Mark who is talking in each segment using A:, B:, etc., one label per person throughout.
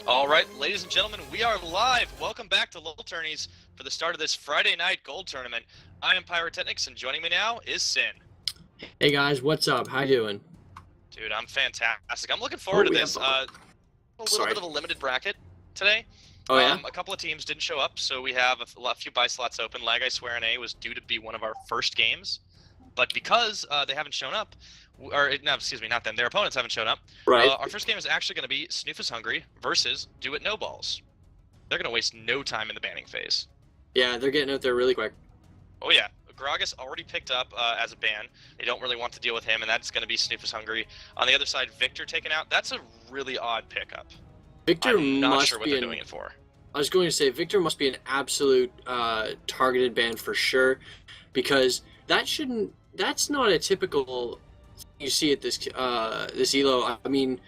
A: All right, ladies and gentlemen, we are live. Welcome back to Little Tourneys for the start of this Friday night gold tournament. I am Pyrotechnics, and joining me now is Sin.
B: Hey guys, what's up? How you doing?
A: Dude, I'm fantastic. I'm looking forward to
B: yeah.
A: this. A little bit of a limited bracket today.
B: Oh yeah?
A: A couple of teams didn't show up, so we have a few buy slots open. Lag I Swear NA was due to be one of our first games, but because they haven't shown up, or no, excuse me, not them. Their opponents haven't shown up.
B: Right.
A: Our first game is actually going to be Snoof is Hundry versus Do It No Balls. They're going to waste no time in the banning phase.
B: Yeah, they're getting out there really quick.
A: Oh yeah, Gragas already picked up as a ban. They don't really want to deal with him, and that's going to be Snoof is Hundry. On the other side, Victor taken out. That's a really odd pickup.
B: Victor
A: I'm not
B: must
A: sure what
B: be
A: they're doing it for.
B: I was going to say Victor must be an absolute targeted ban for sure, because that's not a typical thing you see at this elo. I mean,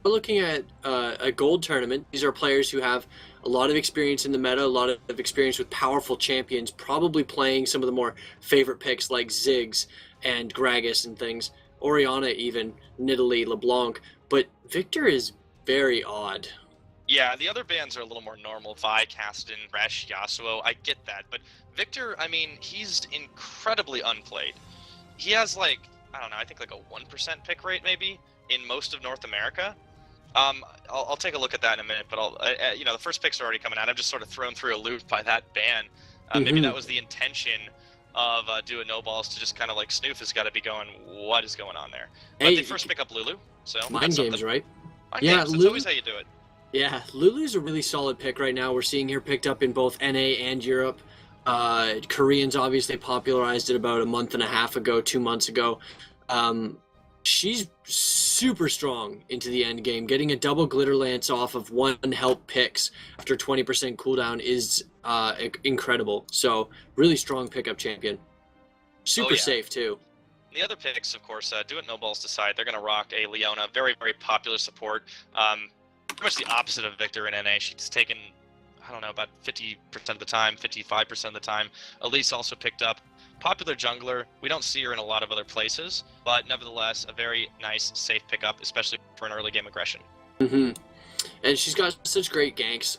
B: we're looking at a gold tournament. These are players who have a lot of experience in the meta, a lot of experience with powerful champions, probably playing some of the more favorite picks like Ziggs and Gragas and things, Orianna even, Nidalee, LeBlanc. But Victor is very odd.
A: Yeah, the other bans are a little more normal. Vi, Kassadin, Resh, Yasuo, I get that. But Victor, I mean, he's incredibly unplayed. He has like, I don't know, I think like a 1% pick rate maybe in most of North America. I'll take a look at that in a minute, but you know, the first picks are already coming out. I'm just sort of thrown through a loop by that ban. Maybe that was the intention of Do It No Balls, to just kind of like Snoof has got to be going, what is going on there? But they first pick up Lulu, so
B: mind games, right?
A: Mind games, that's always how you do it.
B: Yeah, Lulu's a really solid pick right now. We're seeing her picked up in both NA and Europe. Koreans obviously popularized it about a month and a half ago, 2 months ago. She's super strong into the end game. Getting a double glitter lance off of one help picks after 20% cooldown is incredible. So really strong pickup champion. Super safe too.
A: The other picks, of course, Do It No Balls decide they're going to rock a Leona, very, very popular support. Pretty much the opposite of Victor in NA. She's taken, I don't know, about 50% of the time, 55% of the time. Elise also picked up. Popular jungler. We don't see her in a lot of other places, but nevertheless, a very nice, safe pickup, especially for an early game aggression.
B: And she's got such great ganks.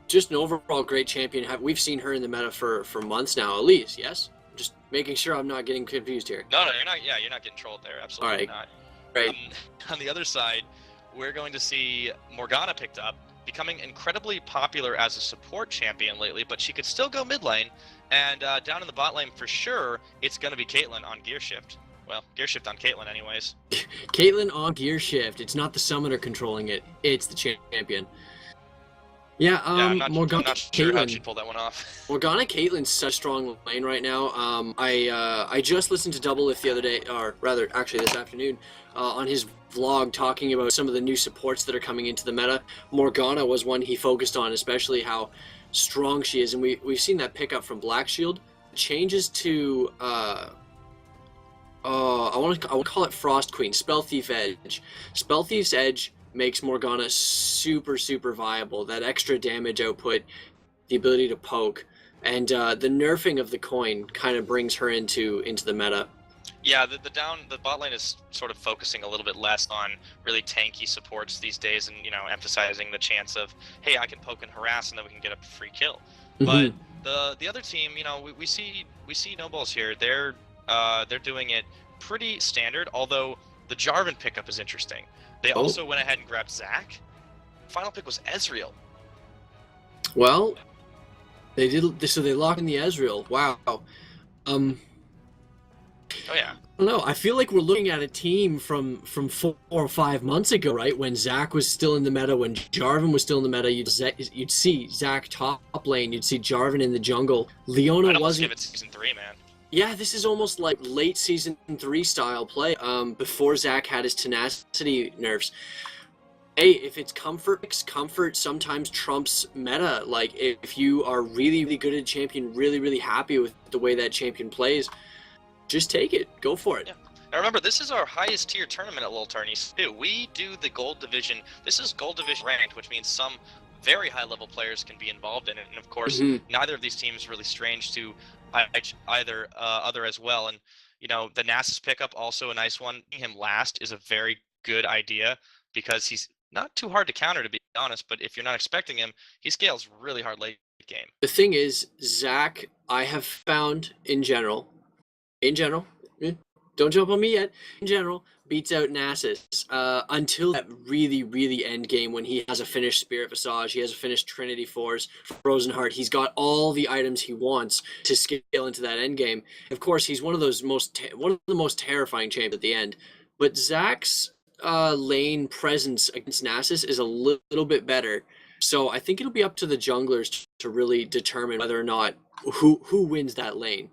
B: Just an overall great champion. We've seen her in the meta for months now. Elise, yes? Just making sure I'm not getting confused here.
A: No, you're not. Yeah, you're not getting trolled there. Absolutely not.
B: Right.
A: On the other side, we're going to see Morgana picked up, becoming incredibly popular as a support champion lately, but she could still go mid lane. And down in the bot lane, for sure, it's going to be Caitlyn on gear shift. Well, gear shift on Caitlyn anyways.
B: Caitlyn on gear shift. It's not the summoner controlling it. It's the champion. Yeah,
A: I'm not
B: Morgana
A: sure how
B: Caitlyn.
A: she pulled that one off.
B: Morgana Caitlyn's such a strong lane right now. I just listened to Doublelift the other day, or rather, actually this afternoon, on his vlog talking about some of the new supports that are coming into the meta. Morgana was one he focused on, especially how strong she is, and we've seen that pickup from Black Shield. Changes to I want to call it Frost Queen, Spell Thief Edge. Spell Thief's Edge makes Morgana super viable. That extra damage output, the ability to poke, and the nerfing of the coin kind of brings her into the meta.
A: Yeah, the bot lane is sort of focusing a little bit less on really tanky supports these days, and emphasizing the chance of, hey, I can poke and harass, and then we can get a free kill. But the other team, we see No Balls here. They're doing it pretty standard. Although the Jarvan pickup is interesting. They also went ahead and grabbed Zac. Final pick was Ezreal.
B: Well, they did. So they locked in the Ezreal. Wow.
A: Oh yeah.
B: I don't know. I feel like we're looking at a team from 4 or 5 months ago, right? When Zac was still in the meta, when Jarvan was still in the meta, you'd see Zac top lane, you'd see Jarvan in the jungle. Leona wasn't.
A: Give it season 3, man.
B: Yeah, this is almost like late season 3 style play. Before Zac had his tenacity nerfs. Hey, if it's comfort sometimes trumps meta. Like if you are really good at a champion, really happy with the way that champion plays, just take it. Go for it.
A: Yeah. Now remember, this is our highest tier tournament at Little Tourneys too. We do the gold division. This is gold division ranked, which means some very high level players can be involved in it. And of course, neither of these teams is really strange to either other as well. And the Nasus pickup, also a nice one. Him last is a very good idea because he's not too hard to counter, to be honest, but if you're not expecting him, he scales really hard late game.
B: The thing is, Zach, I have found in general, eh, don't jump on me yet. In general, beats out Nasus until that really, really end game when he has a finished Spirit Visage, he has a finished Trinity Force, Frozen Heart. He's got all the items he wants to scale into that end game. Of course, he's one of the most terrifying champs at the end. But Zach's lane presence against Nasus is a little bit better. So I think it'll be up to the junglers to really determine whether or not who wins that lane.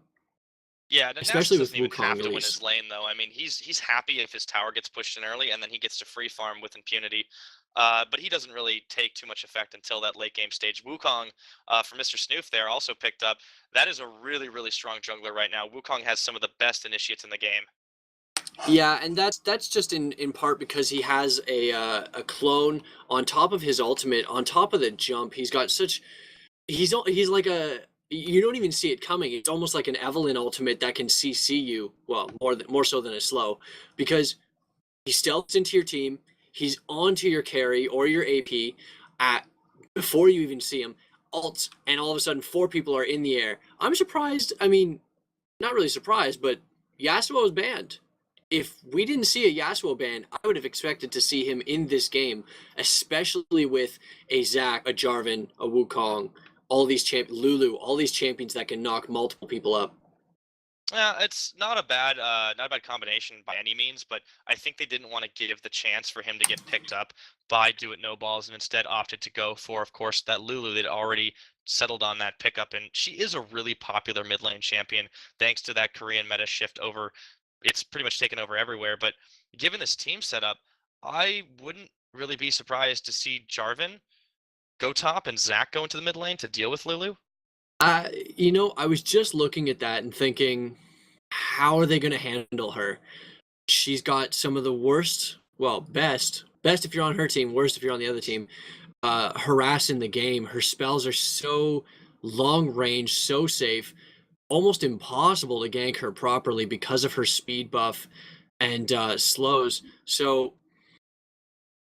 A: Yeah,
B: Especially
A: Nasus
B: with
A: doesn't even
B: Wukong
A: have to win
B: release.
A: his lane though. I mean, he's happy if his tower gets pushed in early, and then he gets to free farm with impunity. But he doesn't really take too much effect until that late game stage. Wukong, for Mr. Snoof there, also picked up. That is a really, really strong jungler right now. Wukong has some of the best initiates in the game.
B: Yeah, and that's just in part because he has a clone on top of his ultimate, on top of the jump. He's got such he's like a you don't even see it coming. It's almost like an Evelyn ultimate that can CC you. Well, more so than a slow, because he stealths into your team. He's onto your carry or your AP at before you even see him. Ults, and all of a sudden 4 people are in the air. I'm surprised. I mean, not really surprised, but Yasuo is banned. If we didn't see a Yasuo ban, I would have expected to see him in this game, especially with a Zac, a Jarvan, a Wukong, all these Lulu, all these champions that can knock multiple people up.
A: Yeah, it's not a bad combination by any means, but I think they didn't want to give the chance for him to get picked up by Do It No Balls, and instead opted to go for, of course, that Lulu. They'd already settled on that pickup, and she is a really popular mid lane champion thanks to that Korean meta shift over. It's pretty much taken over everywhere. But given this team setup, I wouldn't really be surprised to see Jarvan go top and Zac go into the mid lane to deal with Lulu.
B: I was just looking at that and thinking, how are they going to handle her? She's got some of the worst, well, best if you're on her team, worst if you're on the other team, harass in the game. Her spells are so long range, so safe, almost impossible to gank her properly because of her speed buff and slows. So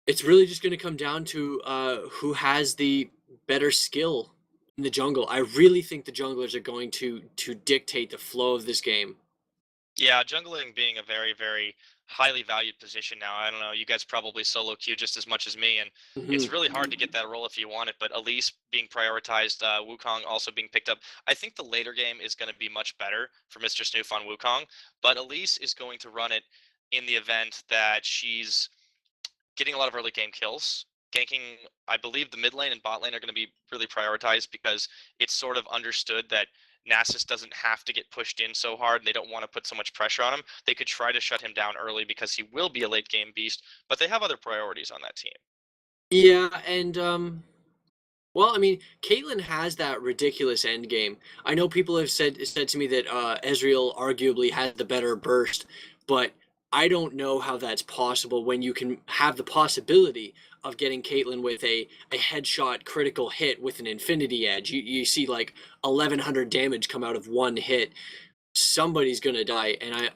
B: it's really just going to come down to who has the better skill in the jungle. I really think the junglers are going to dictate the flow of this game.
A: Yeah, jungling being a very, very highly valued position now. I don't know, you guys probably solo queue just as much as me, and it's
B: Hmm.
A: really hard to get that role if you want it, but Elise being prioritized, Wukong also being picked up. I think the later game is going to be much better for Mr. Snoof on Wukong, but Elise is going to run it in the event that she's getting a lot of early game kills. Ganking, I believe the mid lane and bot lane are going to be really prioritized because it's sort of understood that Nasus doesn't have to get pushed in so hard and they don't want to put so much pressure on him. They could try to shut him down early because he will be a late game beast, but they have other priorities on that team.
B: Yeah, and well, I mean, Caitlyn has that ridiculous end game. I know people have said to me that Ezreal arguably had the better burst, but I don't know how that's possible when you can have the possibility of getting Caitlyn with a headshot critical hit with an infinity edge. You see like 1100 damage come out of one hit. Somebody's gonna die, and I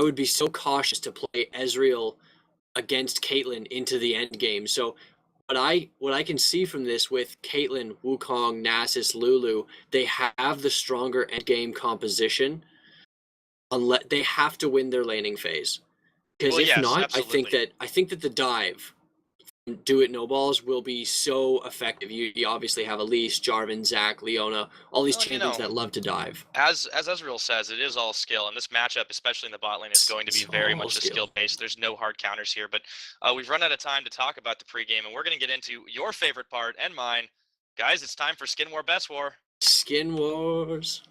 B: would be so cautious to play Ezreal against Caitlyn into the end game. So what I can see from this with Caitlyn, Wukong, Nasus, Lulu, they have the stronger end game composition. Unless they have to win their laning phase, because
A: Well,
B: if
A: yes,
B: not,
A: absolutely.
B: I think that the dive do it no balls will be so effective. You obviously have Elise, Jarvan, Zac, Leona, all these
A: Well, and
B: champions that love to dive.
A: as Ezreal says, it is all skill, and this matchup, especially in the bot lane, is going to be
B: It's
A: very
B: all
A: much a
B: skill.
A: skill based. There's no hard counters here, but we've run out of time to talk about the pregame, and we're going to get into your favorite part and mine, guys. It's time for Skin War Best War.
B: Skin wars.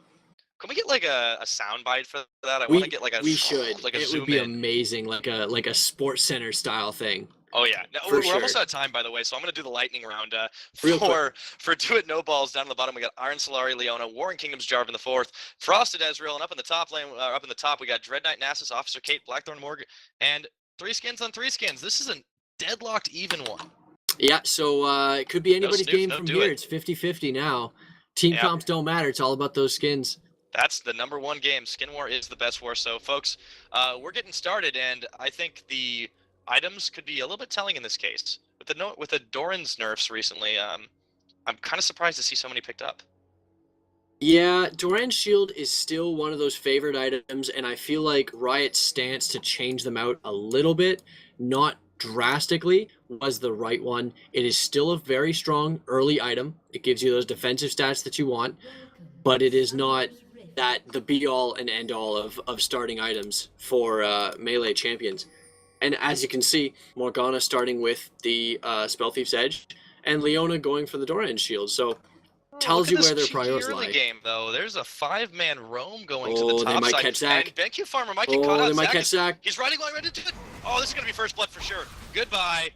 A: Can we get like a sound bite for that? I want to
B: We
A: get like a
B: we should.
A: like a
B: It would
A: zoom
B: be
A: in.
B: amazing, like a Sports Center style thing
A: Oh yeah, no,
B: for
A: we're almost
B: sure.
A: out of time, by the way. So I'm gonna do the lightning round.
B: Real quick.
A: For Do It No Balls down at the bottom, we got Iron Solari, Leona, Warring Kingdoms, Jarvan the fourth, Frosted Ezreal, and up in the top lane, up in the top, we got Dread Knight, Nasus, Officer Kate, Blackthorn Morgan, and three skins on three skins. This is a deadlocked even one.
B: Yeah, so it could be
A: No
B: anybody's
A: Snoof,
B: game
A: no
B: from
A: Do
B: here.
A: It.
B: It's 50-50 now. Team
A: Yeah,
B: comps don't matter. It's all about those skins.
A: that's the number one game. Skin War is the best war. So, folks, we're getting started, and I think the items could be a little bit telling in this case. With the Doran's nerfs recently, I'm kind of surprised to see so many picked up.
B: Yeah, Doran's shield is still one of those favorite items, and I feel like Riot's stance to change them out a little bit, not drastically, was the right one. It is still a very strong early item. It gives you those defensive stats that you want, but it is not the be-all and end-all of starting items for melee champions. And as you can see, Morgana starting with the Spell Thief's Edge, and Leona going for the Doran shield. So tells you where their priorities lie.
A: Early game though, there's a 5-man roam going to the top
B: they might
A: side.
B: Catch Zach.
A: And BenQ Farmer might get caught out.
B: They might catch Zach.
A: He's riding right into it. Oh, this is gonna be first blood for sure. Goodbye.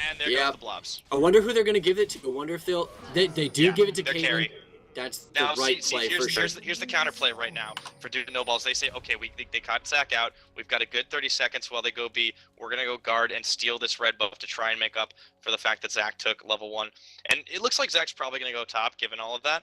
A: And there goes the blobs.
B: I wonder who they're gonna give it to. I wonder if they do give it to Caitlyn. That's the right play for sure.
A: Here's the counterplay right now for Dude No Balls. They say, okay, they caught Zach out. We've got a good 30 seconds while they go B. We're going to go guard and steal this red buff to try and make up for the fact that Zach took level 1. And it looks like Zach's probably going to go top given all of that.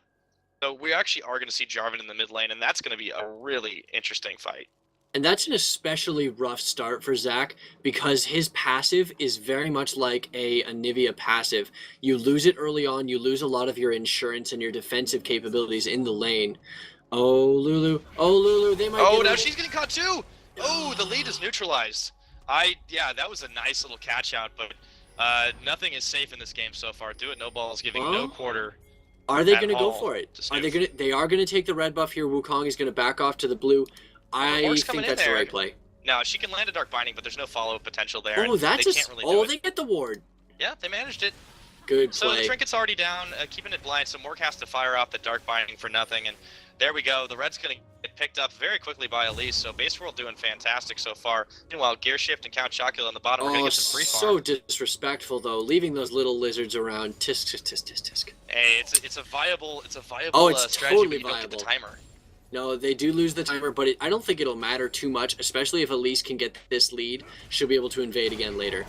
A: So we actually are going to see Jarvan in the mid lane, and that's going to be a really interesting fight.
B: And that's an especially rough start for Zach because his passive is very much like a Anivia passive. You lose it early on, you lose a lot of your insurance and your defensive capabilities in the lane. Oh, Lulu, they might
A: now she's getting caught too! Oh, the lead is neutralized. Yeah, that was a nice little catch out, but nothing is safe in this game so far. Do It No Ball is giving no quarter.
B: Are they going to go for it? They are going to take the red buff here. Wukong is going to back off to the blue. I think that's the right play.
A: No, she can land a Dark Binding, but there's no follow-up potential there.
B: Oh, they get the ward.
A: Yeah, they managed it.
B: Good
A: play. So the Trinket's already down, keeping it blind, so Morg has to fire off the Dark Binding for nothing, and there we go. The red's going to get picked up very quickly by Elise, so Base World doing fantastic so far. Meanwhile, Gear Shift and Count Chocula on the bottom are going to get some free farm.
B: So disrespectful, though, leaving those little lizards around. Tisk.
A: Hey, it's a viable strategy,
B: totally
A: but you don't get the timer.
B: No, they do lose the timer, but I don't think it'll matter too much, especially if Elise can get this lead. She'll be able to invade again later.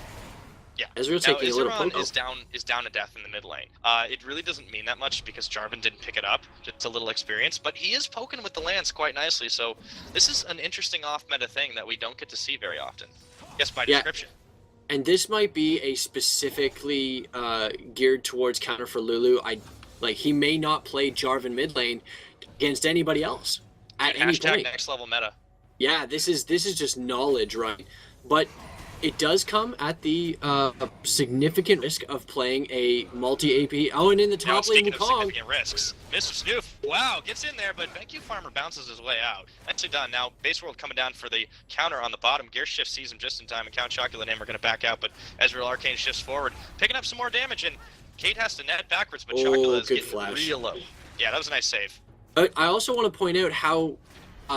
A: Yeah.
B: Ezreal's taking a little poke.
A: is down to death in the mid lane. It really doesn't mean that much because Jarvan didn't pick it up. Just a little experience, but he is poking with the lance quite nicely. So this is an interesting off-meta thing that we don't get to see very often. Yes, by description.
B: And this might be a specifically geared towards counter for Lulu. He may not play Jarvan mid lane against anybody else at any point.
A: Next level meta.
B: Yeah, this is just knowledge, right? But it does come at the significant risk of playing a multi-AP. Oh, and in the top lane, Wukong.
A: Significant risks. Mr. Snoof, wow, gets in there, but BenQ Farmer bounces his way out. Nicely done. Now, Base World coming down for the counter on the bottom. Gear Shift sees him just in time, and Count Chocula and him are going to back out, but Ezreal Arcane shifts forward, picking up some more damage, and Kate has to net backwards, but Chocula is getting real low. Yeah, that was a nice save.
B: I also want to point out how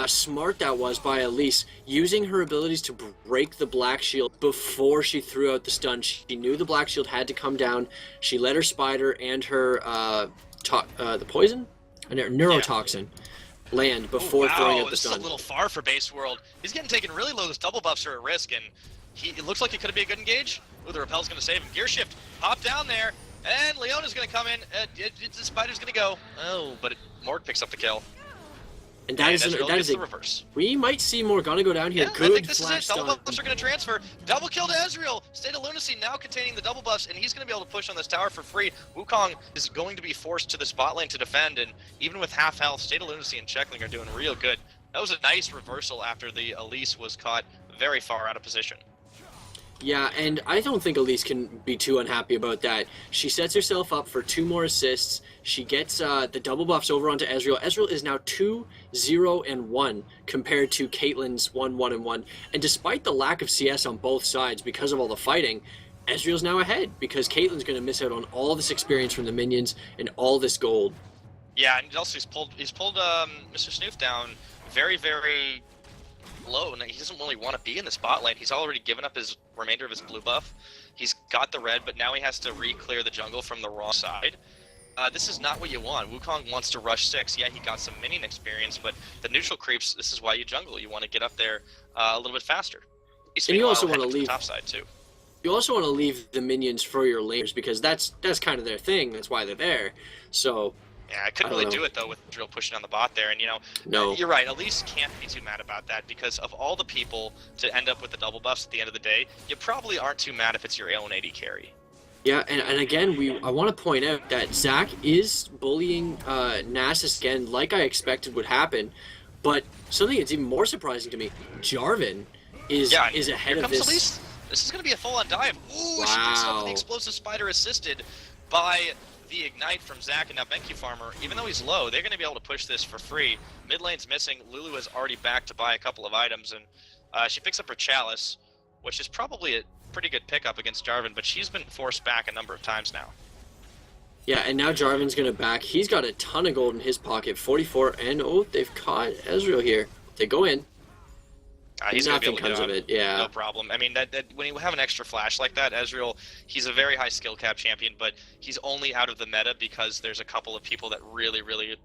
B: smart that was by Elise, using her abilities to break the Black Shield before she threw out the stun. She knew the Black Shield had to come down. She let her Spider and her the poison? Neurotoxin land before throwing out the stun.
A: This is a little far for Base World. He's getting taken really low. Those double buffs are at risk, and it looks like it could be a good engage. Ooh, the Repel's going to save him. Gear Shift, hop down there, and Leona's going to come in. The Spider's going to go. Oh, but Morg picks up the kill.
B: And that is
A: the reverse.
B: We might see Morgana go down here.
A: Yeah,
B: good
A: I think this is it.
B: stun.
A: Double buffs are going to transfer. Double kill to Ezreal. State of Lunacy now containing the double buffs, and he's going to be able to push on this tower for free. Wukong is going to be forced to the spot lane to defend, and even with half health, State of Lunacy and Checkling are doing real good. That was a nice reversal after the Elise was caught very far out of position.
B: Yeah, and I don't think Elise can be too unhappy about that. She sets herself up for 2 more assists. She gets the double buffs over onto Ezreal. Ezreal is now 2-0-1 compared to Caitlyn's 1-1-1. And despite the lack of CS on both sides because of all the fighting, Ezreal's now ahead because Caitlyn's going to miss out on all this experience from the minions and all this gold.
A: Yeah, and also he's pulled Mr. Snoof down very, very low, and he doesn't really want to be in the spotlight. He's already given up his remainder of his blue buff. He's got the red, but now he has to re-clear the jungle from the raw side. This is not what you want. Wukong wants to rush 6. Yeah, he got some minion experience, but the neutral creeps, this is why you jungle. You want to get up there a little bit faster.
B: And you also want to leave
A: the top side too.
B: You also want to leave the minions for your laners because that's kind of their thing. That's why they're there. So
A: Yeah, I couldn't
B: I don't
A: really
B: know.
A: do it though with Drill pushing on the bot there, and
B: No.
A: you're right. Elise can't be too mad about that because of all the people to end up with the double buffs at the end of the day, you probably aren't too mad if it's your own AD carry.
B: Yeah, and again, I want to point out that Zach is bullying Nasus again, like I expected would happen. But something that's even more surprising to me, Jarvan is
A: Yeah,
B: is
A: here
B: ahead of
A: comes
B: this.
A: Elise. This is going to be a full-on dive. Ooh, she picks up with the
B: Wow.
A: explosive spider assisted by the ignite from Zac, and now BenQ Farmer, even though he's low, they're going to be able to push this for free. Mid lane's missing. Lulu is already back to buy a couple of items, and she picks up her Chalice, which is probably a pretty good pickup against Jarvan, but she's been forced back a number of times now.
B: Yeah, and now Jarvan's going to back. He's got a ton of gold in his pocket, 44, and oh, they've caught Ezreal here. They go in.
A: He's going to be
B: Nothing
A: able to
B: comes
A: get
B: of
A: out.
B: it, yeah.
A: No problem. I mean, that when you have an extra flash like that, Ezreal, he's a very high skill cap champion, but he's only out of the meta because there's a couple of people that really, really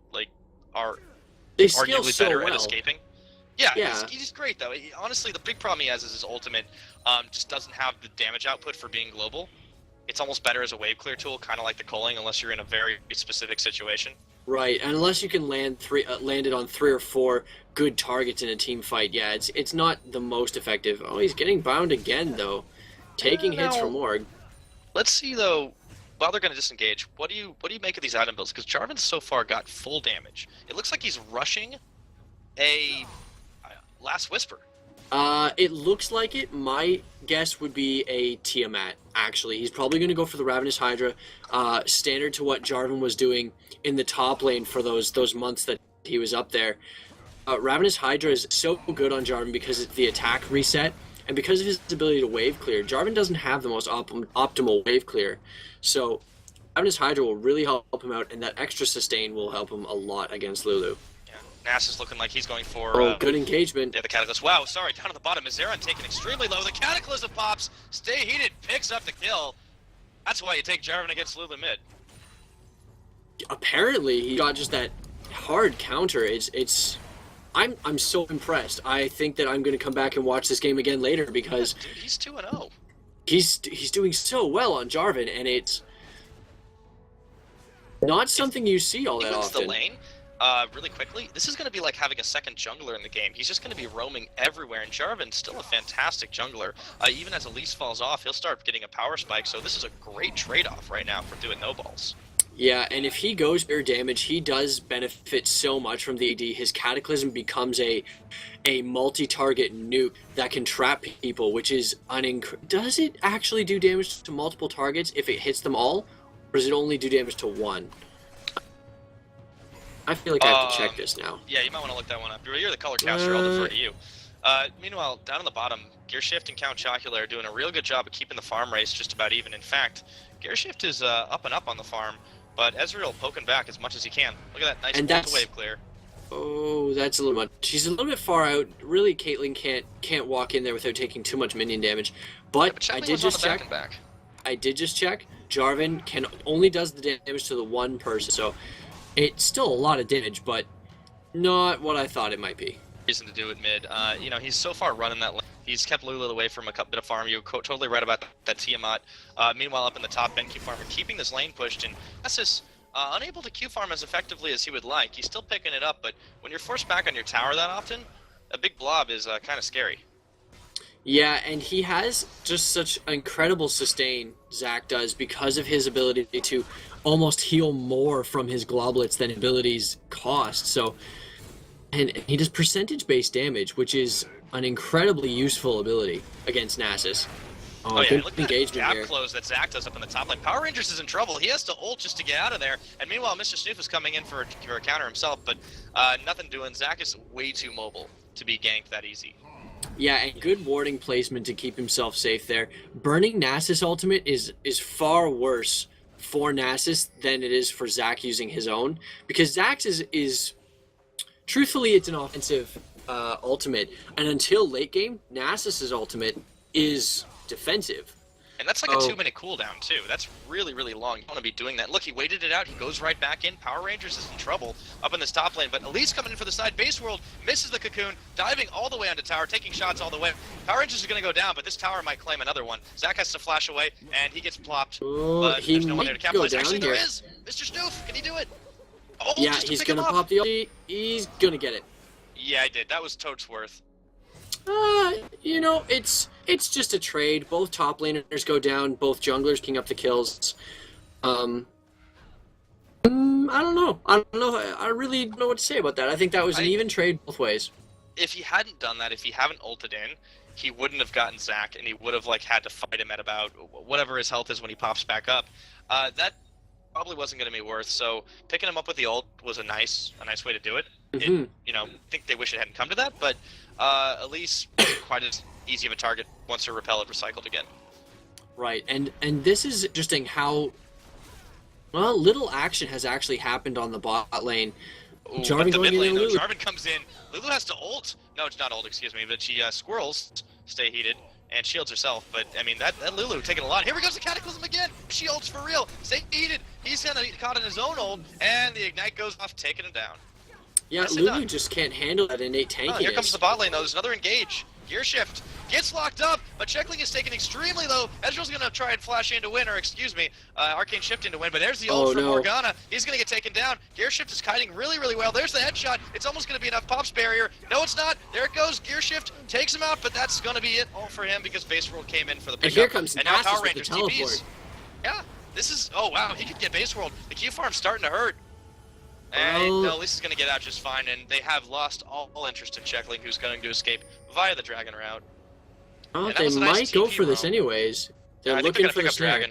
A: are
B: They scale
A: arguably
B: so
A: better
B: well.
A: at escaping. Yeah,
B: Yeah.
A: He's great though. Honestly, the big problem he has is his ultimate just doesn't have the damage output for being global. It's almost better as a wave clear tool, kind of like the culling, unless you're in a very specific situation.
B: Right, and unless you can land it on 3 or 4 good targets in a team fight, yeah, it's not the most effective. Oh, he's getting bound again though, taking hits
A: Now,
B: from Morg.
A: Let's see though. While they're going to disengage, what do you make of these item builds? Because Jarvan's so far got full damage. It looks like he's rushing a Last Whisper.
B: It looks like it. My guess would be a Tiamat, actually. He's probably going to go for the Ravenous Hydra, standard to what Jarvan was doing in the top lane for those months that he was up there. Ravenous Hydra is so good on Jarvan because it's the attack reset, and because of his ability to wave clear. Jarvan doesn't have the most optimal wave clear, so Ravenous Hydra will really help him out, and that extra sustain will help him a lot against Lulu.
A: Nass is looking like he's going for...
B: Good engagement.
A: Yeah, the Cataclysm. Wow, sorry, down at the bottom. Mizeran taken extremely low. The Cataclysm pops. Stay heated. Picks up the kill. That's why you take Jarvan against Lulu mid.
B: Apparently, he got just that hard counter. I'm so impressed. I think that I'm going to come back and watch this game again later because
A: Dude, he's 2-0.
B: he's doing so well on Jarvan, and it's not something you see all
A: He
B: that
A: wins
B: often.
A: the lane. Really quickly, this is going to be like having a second jungler in the game. He's just going to be roaming everywhere, and Jarvan's still a fantastic jungler. Even as Elise falls off, he'll start getting a power spike, so this is a great trade-off right now for doing no-balls.
B: Yeah, and if he goes pure damage, he does benefit so much from the AD. His Cataclysm becomes a multi-target nuke that can trap people, which is Does it actually do damage to multiple targets if it hits them all, or does it only do damage to one? I feel like I have to check this now.
A: Yeah, you might want to look that one up. You're the color caster, I'll defer to you. Meanwhile, down on the bottom, Gearshift and Count Chocula are doing a real good job of keeping the farm race just about even. In fact, Gearshift is up and up on the farm, but Ezreal poking back as much as he can. Look at that nice wave clear.
B: Oh, that's a little much. She's a little bit far out. Really, Caitlyn can't walk in there without taking too much minion damage. But I did just check. I did just check. Jarvan only does the damage to the one person, so it's still a lot of damage, but not what I thought it might be.
A: Reason to do it mid. He's so far running that lane. He's kept Lulu away from a bit of farm. You're totally right about that Tiamat. Meanwhile, up in the top, BenQ Farmer keeping this lane pushed, and Nessus unable to Q farm as effectively as he would like. He's still picking it up, but when you're forced back on your tower that often, a big blob is kind of scary.
B: Yeah, and he has just such incredible sustain, Zac does, because of his ability to almost heal more from his globlets than abilities cost. So, and he does percentage-based damage, which is an incredibly useful ability against Nasus.
A: Oh yeah,
B: good
A: look at that
B: engagement
A: gap
B: here.
A: close that Zac does up in the top lane. Power Rangers is in trouble. He has to ult just to get out of there. And meanwhile, Mr. Snoof is coming in for a counter himself, but nothing doing. Zac is way too mobile to be ganked that easy.
B: Yeah, and good warding placement to keep himself safe there. Burning Nasus ultimate is far worse for Nasus than it is for Zac using his own, because Zac's is truthfully, it's an offensive ultimate, and until late game, Nasus's ultimate is defensive.
A: And that's like a 2-minute cooldown too. That's really, really long. You want to be doing that. Look, he waited it out. He goes right back in. Power Rangers is in trouble up in this top lane, but Elise coming in for the side. Base World misses the cocoon, diving all the way onto tower, taking shots all the way. Power Rangers are going to go down, but this tower might claim another one. Zac has to flash away, and he gets plopped.
B: Oh,
A: But
B: he
A: there's no one there to
B: might go
A: capitalize.
B: down
A: Actually,
B: here.
A: there is. Mr. Snoof, can he do it? Oh,
B: Yeah,
A: just to
B: he's
A: pick him
B: gonna
A: up.
B: pop the ulti. He's gonna get it.
A: Yeah, I did. That was totes worth.
B: You know, it's just a trade. Both top laners go down. Both junglers picking up the kills. I don't know. I don't know. I really don't know what to say about that. I think that was an even trade both ways.
A: If he hadn't done that, if he hadn't ulted in, he wouldn't have gotten Zac, and he would have like had to fight him at about whatever his health is when he pops back up. That probably wasn't going to be worth. So picking him up with the ult was a nice way to do it.
B: Mm-hmm.
A: I think they wish it hadn't come to that, but at least quite as easy of a target once her repel had recycled again.
B: Right, and this is interesting how little action has actually happened on the bot lane.
A: Ooh,
B: Jarvan
A: but the
B: going
A: mid lane,
B: in
A: though,
B: Lulu.
A: Jarvan comes in. Lulu has to ult. No, it's not ult, excuse me, but she squirrels, stay heated, and shields herself. But, I mean, that Lulu taking a lot. Here we go, the Cataclysm again. She ults for real. Stay heated. He's kind of caught in his own ult, and the Ignite goes off, taking him down.
B: Yeah, Lulu just can't handle that innate tankiness.
A: Here comes the bot lane, though. There's another engage. Gear shift. Gets locked up, but Checkling is taken extremely low. Ezreal's going to try and flash in to win, or excuse me, Arcane Shift in to win, but there's the ult from Morgana. He's going to get taken down. Gear Shift is kiting really, really well. There's the headshot. It's almost going to be enough pops barrier. No, it's not. There it goes. Gear Shift takes him out, but that's going to be it all for him because Base World came in for the pickup.
B: And here comes
A: and now Power
B: with the
A: Rangers
B: teleport.
A: TPs. Yeah, this is, oh wow, he could get Base World. The Q farm's starting to hurt. And no, Lisa's going to get out just fine, and they have lost all interest in Checkling, who's going to escape via the Dragon route.
B: Oh, they might go for this anyways. They're looking for the dragon.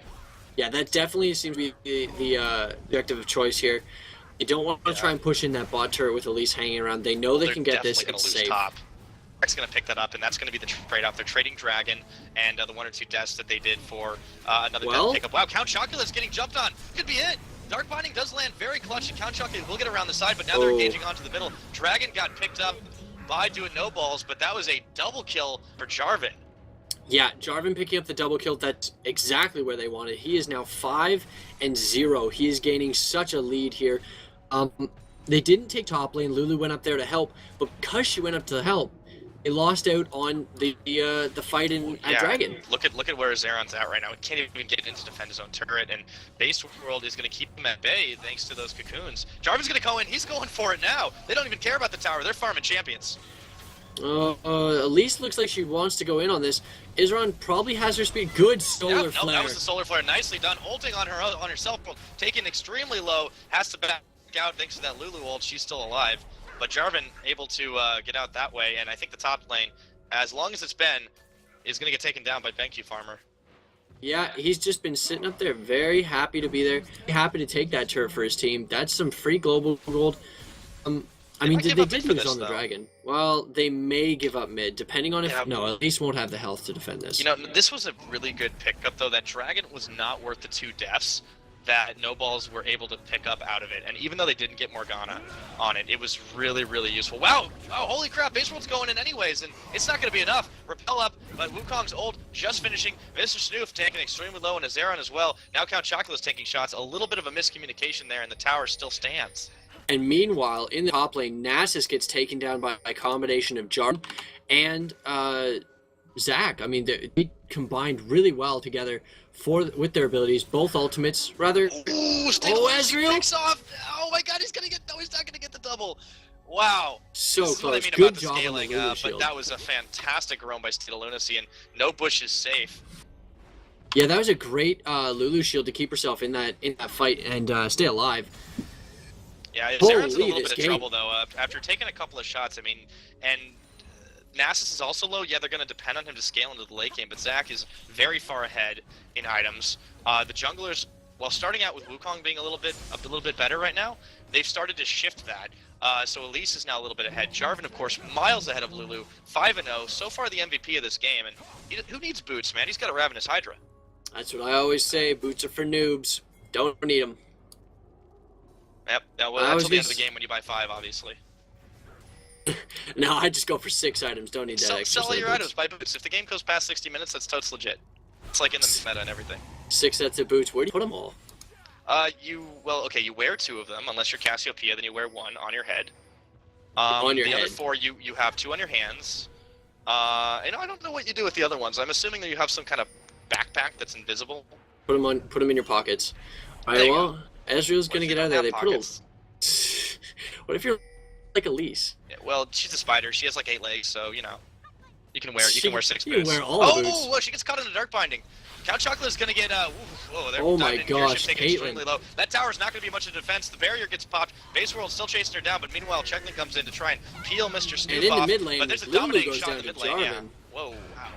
B: Yeah, that definitely seems to be the objective of choice here. They don't want to try and push in that bot turret with Elise hanging around. They know they can get this. It's safe.
A: Jack's going to pick that up, and that's going to be the trade-off. They're trading Dragon and the 1 or 2 deaths that they did for another death pickup. Wow, Count Chocula's getting jumped on. Could be it. Dark Binding does land very clutch, and Count Chocolate will get around the side, but now they're engaging onto the middle. Dragon got picked up by doing no balls, but that was a double kill for Jarvan.
B: Yeah, Jarvan picking up the double kill. That's exactly where they wanted. He is now 5-0. He is gaining such a lead here. They didn't take top lane. Lulu went up there to help, but because she went up to help, they lost out on the fight at Dragon.
A: Look at where Zeron's at right now. He can't even get in to defend his own turret, and Base World is going to keep him at bay thanks to those cocoons. Jarvan's going to go in. He's going for it now. They don't even care about the tower. They're farming champions.
B: Elise looks like she wants to go in on this. Isran probably has her speed. Good solar flare.
A: That was the solar flare. Nicely done. Ulting on herself, taken extremely low. Has to back out thanks to that Lulu ult. She's still alive. But Jarvan able to get out that way, and I think the top lane, as long as it's Ben, is going to get taken down by BenQ Farmer.
B: Yeah, he's just been sitting up there, very happy to be there. Happy to take that turret for his team. That's some free global gold. I mean, they did lose on the Dragon. Well, they may give up mid, depending on if... No, at least won't have the health to defend this.
A: You know, this was a really good pickup, though. That Dragon was not worth the 2 deaths that No Balls were able to pick up out of it. And even though they didn't get Morgana on it, it was really, really useful. Wow! Oh, holy crap, Base World's going in anyways, and it's not going to be enough. Repel up, but Wukong's ult just finishing. Mr. Snoof taking extremely low, and Azeron as well. Now Count Chocula's taking shots. A little bit of a miscommunication there, and the tower still stands.
B: And meanwhile, in the top lane, Nasus gets taken down by a combination of Jarvan and Zac. I mean, they combined really well together with their abilities. Both ultimates, rather.
A: Ooh, Ezreal picks off. Oh my God, he's gonna get. No, he's not gonna get the double. Wow.
B: So
A: this
B: close.
A: Is what I mean
B: Good
A: about the
B: job
A: scaling,
B: on the
A: but that was a fantastic roam by State of Lunacy, and no bush is safe.
B: Yeah, that was a great Lulu shield to keep herself in that fight and stay alive.
A: Yeah, Zeron's in a little bit of trouble, though. After taking a couple of shots, I mean, and Nasus is also low. Yeah, they're going to depend on him to scale into the late game, but Zac is very far ahead in items. The junglers, while starting out with Wukong being a little bit better right now, they've started to shift that. So Elise is now a little bit ahead. Jarvan, of course, miles ahead of Lulu, 5-0. So far the MVP of this game, and who needs boots, man? He's got a Ravenous Hydra.
B: That's what I always say. Boots are for noobs. Don't need them.
A: Yep, well, that's till the end of the game when you buy 5, obviously.
B: No, I just go for 6 items. Don't need that extra.
A: Sell all your items, buy boots. If the game goes past 60 minutes, that's totes legit. It's like in the meta and everything.
B: 6 sets of boots. Where do you put them all?
A: You wear 2 of them, unless you're Cassiopeia, then you wear 1 on your head.
B: On your head.
A: The other 4, you have 2 on your hands. And I don't know what you do with the other ones. I'm assuming that you have some kind of backpack that's invisible.
B: Put them in your pockets. Alright, well, Ezreal's gonna get out of there. What if you're like Elise?
A: Yeah, well, she's a spider. She has like 8 legs, so you know. You can wear 6
B: You
A: boots.
B: can wear all the boots.
A: Oh, she gets caught in the dark binding. Count Chocolate is gonna get whoa, they're
B: Oh my
A: diving in gear,
B: gosh,
A: she's taken
B: Caitlyn.
A: extremely low. That tower's not gonna be much of defense. The barrier gets popped. Base World still chasing her down, but meanwhile Chucklin comes in to try and peel Mr. Snoof
B: And in the
A: off.
B: mid lane,
A: But there's a
B: Lulu
A: dominating
B: goes
A: shot in
B: down
A: the
B: to
A: mid lane. Yeah.
B: Jarvan.
A: Whoa, wow.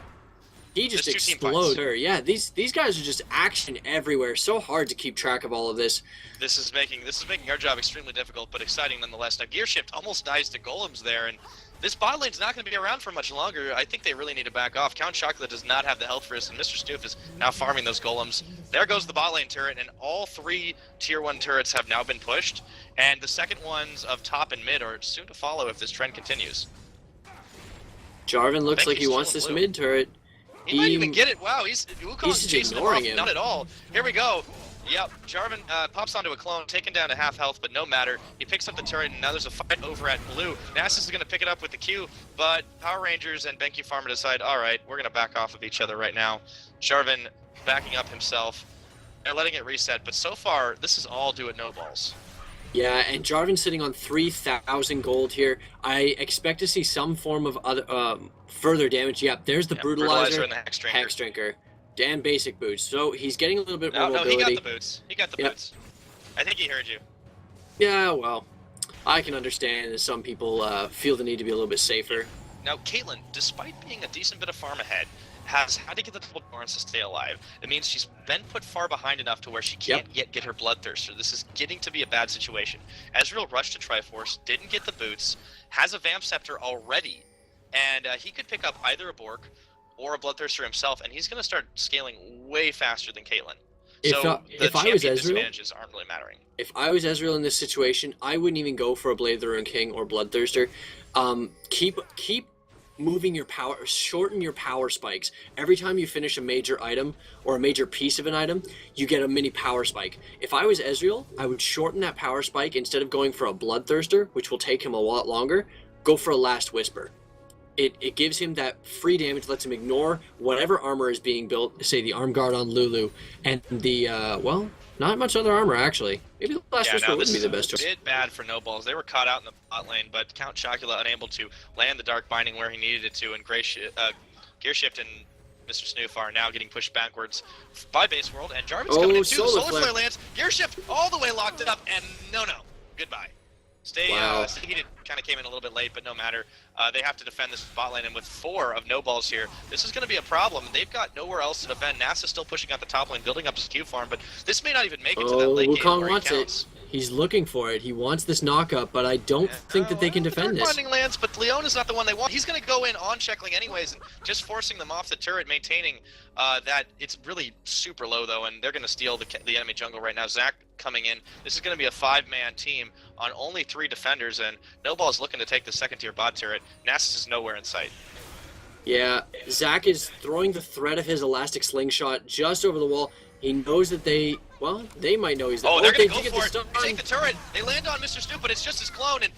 B: He just
A: There's 2 team
B: exploded
A: fights.
B: her. Yeah, these guys are just action everywhere. So hard to keep track of all of this.
A: This is making our job extremely difficult, but exciting nonetheless. Now Gear Shift almost dies to golems there, and this bot lane's not going to be around for much longer. I think they really need to back off. Count Chocolate does not have the health for this, and Mr. Snoof is now farming those golems. There goes the bot lane turret, and all 3 tier 1 turrets have now been pushed, and the second ones of top and mid are soon to follow if this trend continues.
B: Jarvan looks like he
A: He's
B: wants
A: still
B: this
A: in blue.
B: mid turret.
A: He might even get it. Wow, Wukong's
B: just
A: chasing him
B: ignoring
A: off.
B: him.
A: Not at all. Here we go. Yep, Jarvan pops onto a clone, taken down to half health, but no matter. He picks up the turret, and now there's a fight over at blue. Nasus is going to pick it up with the Q, but Power Rangers and Benki Farmer decide, all right, we're going to back off of each other right now. Jarvan backing up himself. They're letting it reset, but so far, this is all due at no balls.
B: Yeah, and Jarvan's sitting on 3,000 gold here. I expect to see some form of other further damage. Yep, there's the Brutalizer
A: and the Hex Drinker.
B: Hex Drinker. Dan basic boots. So he's getting a little bit more
A: No,
B: mobility.
A: he got the boots. He got the boots. I think he heard you.
B: Yeah, well, I can understand that some people feel the need to be a little bit safer.
A: Now, Caitlyn, despite being a decent bit of farm ahead, has had to get the double Dorans to stay alive. It means she's been put far behind enough to where she can't yet get her Bloodthirster. This is getting to be a bad situation. Ezreal rushed to Triforce, didn't get the boots, has a Vamp Scepter already, and he could pick up either a Bork or a Bloodthirster himself, and he's going to start scaling way faster than Caitlyn. So
B: If
A: the
B: I was
A: champion
B: Ezreal,
A: disadvantages aren't really mattering.
B: if I was Ezreal in this situation, I wouldn't even go for a Blade of the Ruined King or Bloodthirster. Keep moving your power, shorten your power spikes. Every time you finish a major item or a major piece of an item, you get a mini power spike. If I was Ezreal, I would shorten that power spike. Instead of going for a Bloodthirster, which will take him a lot longer, go for a Last Whisper. It gives him that free damage, lets him ignore whatever armor is being built, say the arm guard on Lulu, and the, well, not much other armor, actually. Maybe the Last Whisper wouldn't be the best choice.
A: This is a bit bad for no balls. They were caught out in the bot lane, but Count Chocula unable to land the Dark Binding where he needed it to, and Gear Shift and Mr. Snoof are now getting pushed backwards by Base World, and Jarvan's coming in too. Solar Flare lands, Gear Shift all the way locked up, and no, goodbye.
B: Wow.
A: He kind of came in a little bit late, but no matter. They have to defend this bot lane, and with 4 of no balls here, this is going to be a problem. They've got nowhere else to defend. NASA's still pushing out the top lane, building up his Q farm, but this may not even make it to that late game
B: Wukong
A: where
B: wants
A: he counts.
B: He's looking for it. He wants this knockup, but I don't think that they can defend
A: Dark
B: this.
A: Binding lands, but Leona's not the one they want. He's going to go in on Checkling anyways, and just forcing them off the turret, maintaining that it's really super low, though, and they're going to steal the enemy jungle right now. Zach coming in. This is going to be a 5-man team on only 3 defenders, and Snowball's looking to take the second-tier bot turret. Nasus is nowhere in sight.
B: Yeah, Zach is throwing the threat of his elastic slingshot just over the wall. He knows that they might know he's there.
A: Oh, they're going to go
B: get
A: for it.
B: the
A: They take the turret. They land on Mr. Snoop, but it's just his clone. And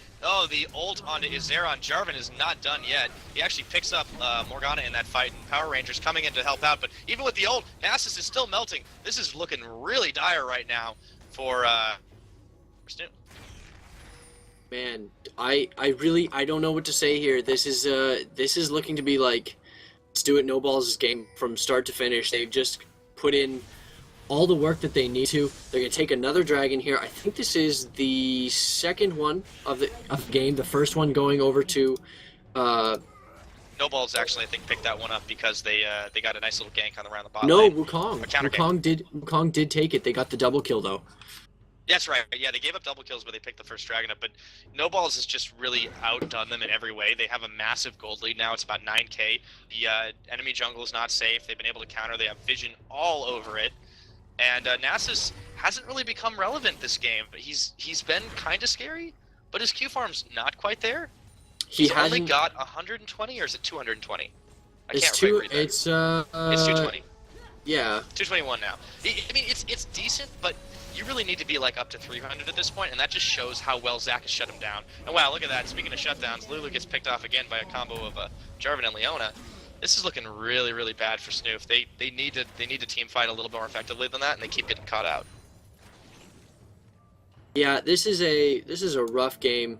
A: the ult onto Izera on Jarvan is not done yet. He actually picks up Morgana in that fight, and Power Rangers coming in to help out. But even with the ult, Nasus is still melting. This is looking really dire right now for Snoop.
B: Man, I don't know what to say here. This is looking to be like let's do it no balls game from start to finish. They've just put in all the work that they need to. They're gonna take another dragon here. I think this is the second one of the game. The first one going over to
A: No Balls actually, I think, picked that one up because they got a nice little gank on around the bottom.
B: No,
A: lane.
B: Wukong.
A: A counter
B: Wukong did take it. They got the double kill though.
A: That's right. Yeah, they gave up double kills, but they picked the first dragon up. But No Balls has just really outdone them in every way. They have a massive gold lead now. It's about 9k. The enemy jungle is not safe. They've been able to counter. They have vision all over it. And Nasus hasn't really become relevant this game. He's been kind of scary, but his Q farm's not quite there. He's only got 120, or is it 220? I can't quite read that.
B: It's
A: 220.
B: Yeah.
A: 221 now. I mean, it's decent, but you really need to be like up to 300 at this point, and that just shows how well Zach has shut him down. And wow, look at that. Speaking of shutdowns, Lulu gets picked off again by a combo of Jarvan and Leona. This is looking really, really bad for Snoof. They need to team fight a little more effectively than that, and they keep getting caught out.
B: Yeah, this is a rough game.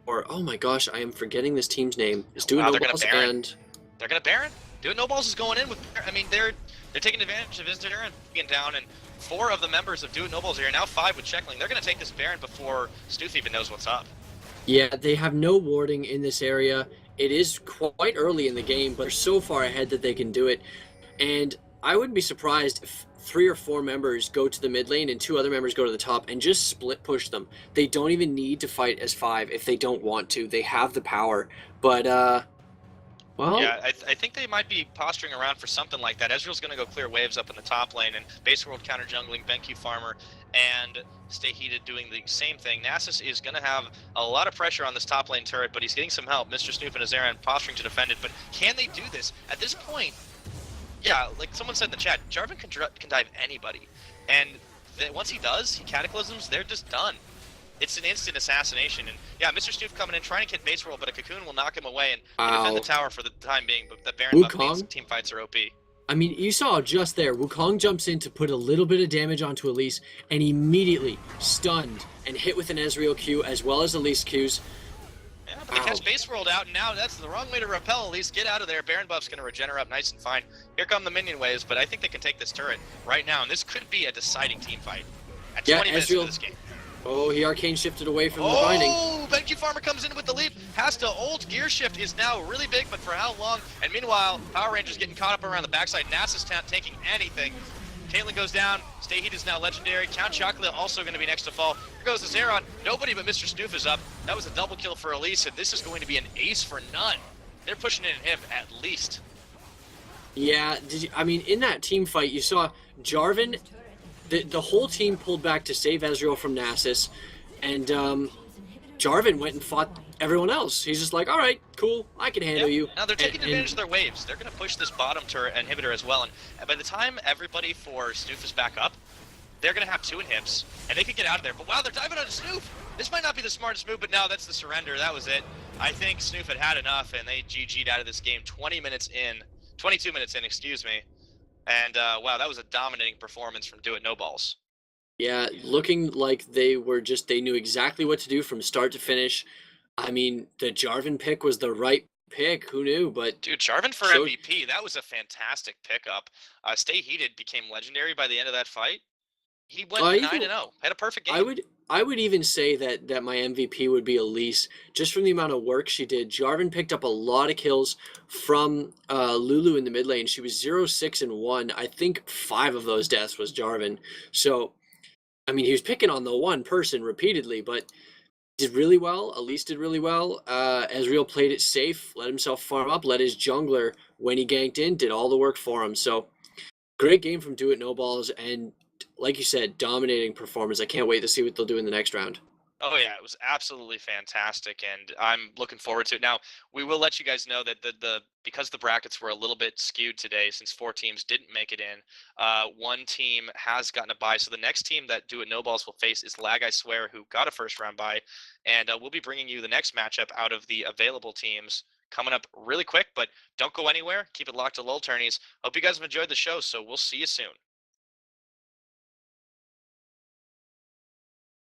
B: Or oh my gosh, I am forgetting this team's name. It's doing
A: Wow,
B: no
A: they're gonna
B: balls
A: Baron.
B: and
A: They're gonna Baron. Do It No Balls is going in with. I mean, they're taking advantage of his Baron being down, and 4 of the members of Do It No Balls are here now. 5 with Checkling. They're gonna take this Baron before Snoof even knows what's up.
B: yeah, they have no warding in this area. It is quite early in the game, but they're so far ahead that they can do it. And I wouldn't be surprised if 3 or 4 members go to the mid lane and 2 other members go to the top and just split push them. They don't even need to fight as 5 if they don't want to. They have the power. But well,
A: Yeah, I think they might be posturing around for something like that. Ezreal's going to go clear waves up in the top lane, and Base World counter jungling, BenQ Farmer, and Stay Heated doing the same thing. Nasus is going to have a lot of pressure on this top lane turret, but he's getting some help. Mr. Snoof and Azaran posturing to defend it, but can they do this? At this point, yeah, like someone said in the chat, Jarvan can dive anybody, and once he does, he cataclysms, they're just done. It's an instant assassination, and yeah, Mr. Snoof coming in, trying to get base roll, but a cocoon will knock him away, and they defend the tower for the time being, but the Baron buff means team fights are OP.
B: I mean, you saw just there, Wukong jumps in to put a little bit of damage onto Elise, and immediately stunned and hit with an Ezreal Q as well as Elise Qs.
A: Yeah, but they catch base rolled out, and now that's the wrong way to repel. Elise, get out of there. Baron buff's going to regenerate up nice and fine. Here come the minion waves, but I think they can take this turret right now, and this could be a deciding team fight at 20 minutes into this game.
B: Oh, he arcane shifted away from the binding.
A: Oh, BenQ Farmer comes in with the leap. Has to ult. Gear shift is now really big, but for how long? And meanwhile, Power Rangers getting caught up around the backside. Nasus not taking anything. Caitlyn goes down. Stay Heat is now legendary. Count Chocolate also going to be next to fall. Here goes the Zeron. Nobody but Mr. Snoof is up. That was a double kill for Elise, and this is going to be an ace for none. They're pushing in him at least.
B: Yeah, I mean, in that team fight, you saw Jarvan. The whole team pulled back to save Ezreal from Nasus, and Jarvan went and fought everyone else. He's just like, all right, cool, I can handle you.
A: Now they're taking advantage of their waves. They're going to push this bottom turret inhibitor as well, and by the time everybody for Snoof is back up, they're going to have 2 inhibs, and they could get out of there. But wow, they're diving on Snoof. This might not be the smartest move, but now that's the surrender. That was it. I think Snoof had enough, and they GG'd out of this game 22 minutes in, excuse me. And wow, that was a dominating performance from Do It No Balls.
B: Yeah, looking like they knew exactly what to do from start to finish. I mean, the Jarvan pick was the right pick. Who knew? But
A: dude, Jarvan for MVP, that was a fantastic pickup. Stay Heated became legendary by the end of that fight. He went 9-0, had a perfect game.
B: I would even say that my MVP would be Elise, just from the amount of work she did. Jarvan picked up a lot of kills from Lulu in the mid lane. She was 0-6-1. I think 5 of those deaths was Jarvan. So, I mean, he was picking on the one person repeatedly, but did really well. Elise did really well. Ezreal played it safe, let himself farm up, let his jungler, when he ganked in, did all the work for him. So, great game from Do It No Balls, and like you said, dominating performance. I can't wait to see what they'll do in the next round.
A: Oh yeah, it was absolutely fantastic, and I'm looking forward to it. Now, we will let you guys know that because the brackets were a little bit skewed today, since 4 teams didn't make it in, 1 team has gotten a bye. So the next team that Do It No Balls will face is Lag I Swear, who got a first round bye, and we'll be bringing you the next matchup out of the available teams coming up really quick. But don't go anywhere. Keep it locked to LOL Tourneys. Hope you guys have enjoyed the show. So we'll see you soon.